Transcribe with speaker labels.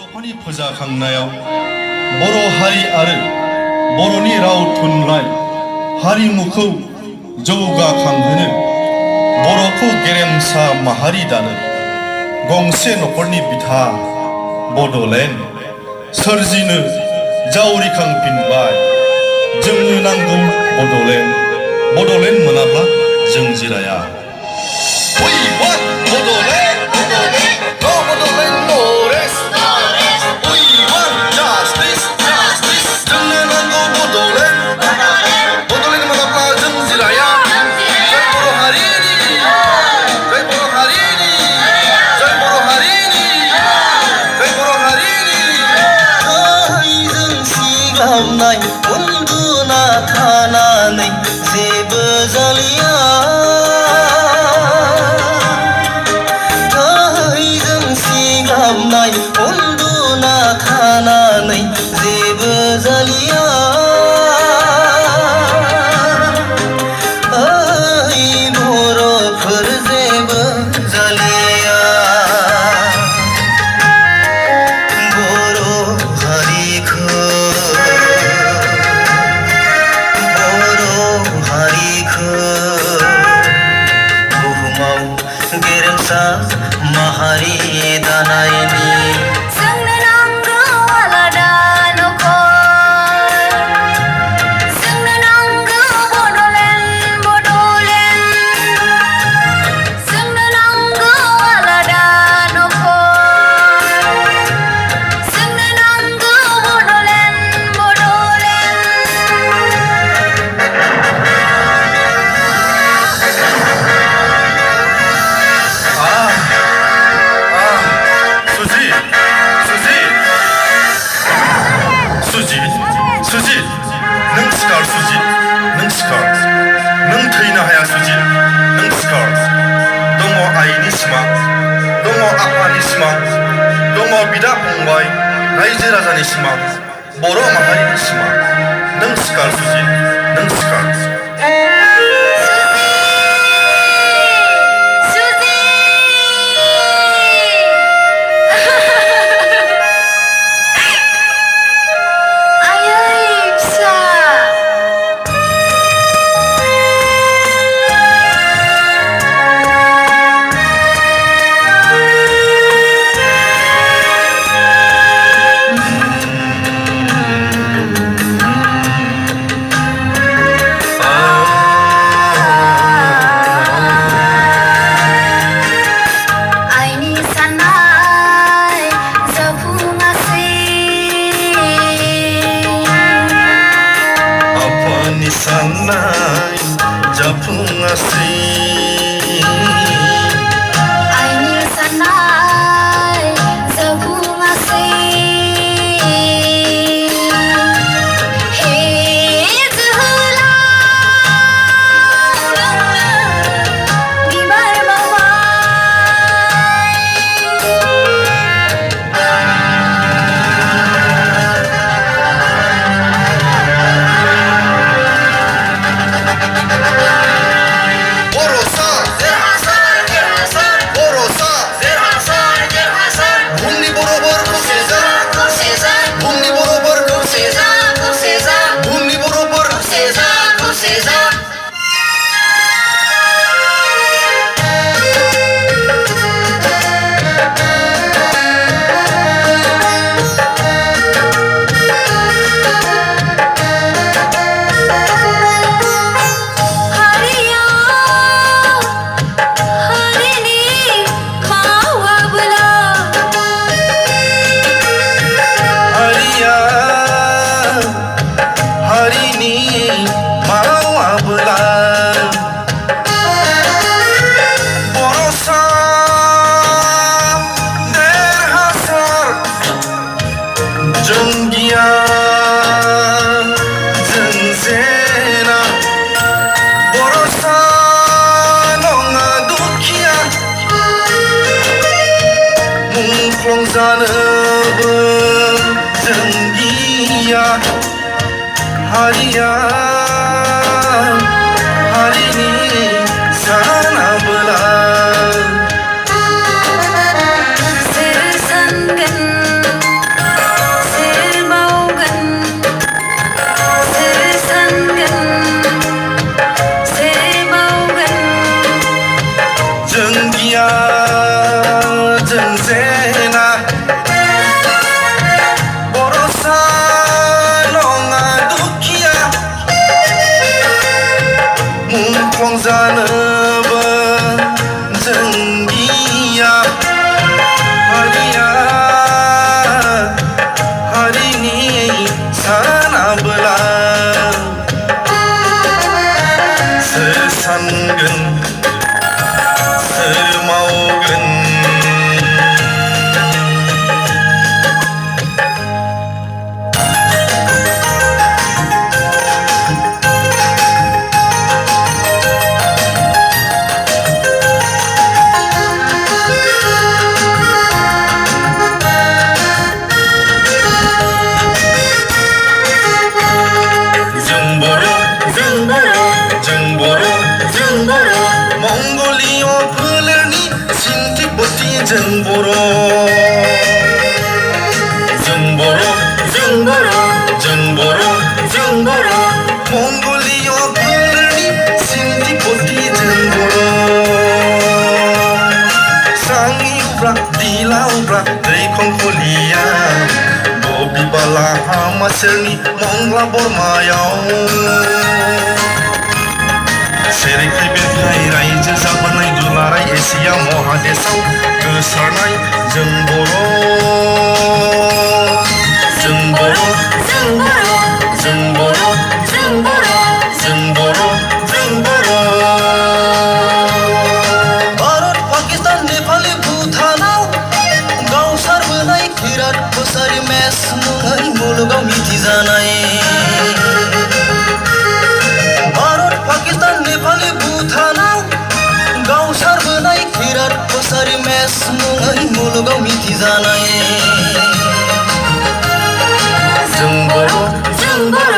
Speaker 1: बर'फोरनि फोजाखांनायाव बर' हारि आरो बर'नि राव थुनलाइ हारिमुखौ जौगाखांहोनो बर'खौ गेरेमसा माहारि दानो गंसे नखरनि बिथा बड'लेण्ड सोरजिनो जावरिखांफिनबाय जोंनो नांगौ बड'लेण्ड मोनाब्ला जों Jiraiya We want Bodoland, Bodoland, no Bodoland, no rest. We want justice, justice. जोंनो नांगौ Bodoland, Bodoland मोनाब्ला जों जिराया. जय बर' हारिनि, जय बर' हारिनि, जय बर' हारिनि, जय बर' हारिनि.
Speaker 2: गाहायजों सिगाबनाय उन्दुना थानानै जेबो जालिया उन्दुना थानानै जेबो जालिया ओइ बर'फोर जेबो जालिया बर' हारिखौ बुहुमाव गेरेमसा माहारि दानायनि
Speaker 3: जोंनो नांगौ आलादा नखर जोंनो नांगौ बड'लेण्ड जोंनो नांगौ आलादा नखर जोंनो नांगौ बड'लेण्ड
Speaker 1: सुजित नों सिखार सुजित नों सिखार नों थैनो हाया सुजित नों सिखार दङ आइनि सिमां दङ आफानि सिमां दङ बिदा फंबाय रायजो राजानि सिमां बर' माहारिनि सिमां नों सिखार सुजित नों सिखार साननाय जाफुङासै
Speaker 3: आइनि साननाय जाफुङासै हे जोहोलाव नोंनो बिबार बावबाय
Speaker 1: जानोबो जों गिया हारिया हारिनि सानाबोला
Speaker 3: सोर सानगोन
Speaker 1: जों गिया जों जेना बर'सा नङा दुखिया मुंख्लं जानोबो जों गिया हारिया हारिनि सानाबोला सोर सानगोन सोर मावगोन मंगलिय फोलेरनि सिन्थिबती जों बर' जों बर' जों बर' जों बर' जों बर' मंगलिय फोलेरनि सिन्थिबती जों बर' सांगिउब्रा दिलाउब्रा दैखंखलिया बबिबाला हामासेरनि मंगला बरमायाव सेरेखाय बेरखाय रायजो जाबोनाय दुलाराय एसिया महादेशआव गोसारनाय जों बर' जों बर' जों बर' जों बर' जों बर' जों बर' जों बर'
Speaker 2: भारत पाकिस्तान नेपाल भुटानाव गावसारबोनाय खैरात कसारी मेस मुङै मुलुगाव मिथिजानाय भारत पाकिस्तान नेपाल भुटानाव गावसारबोनाय खैरात कसारी मेस मुङै मुलुगाव मिथिजानाय
Speaker 1: जों बर'
Speaker 3: जों बर'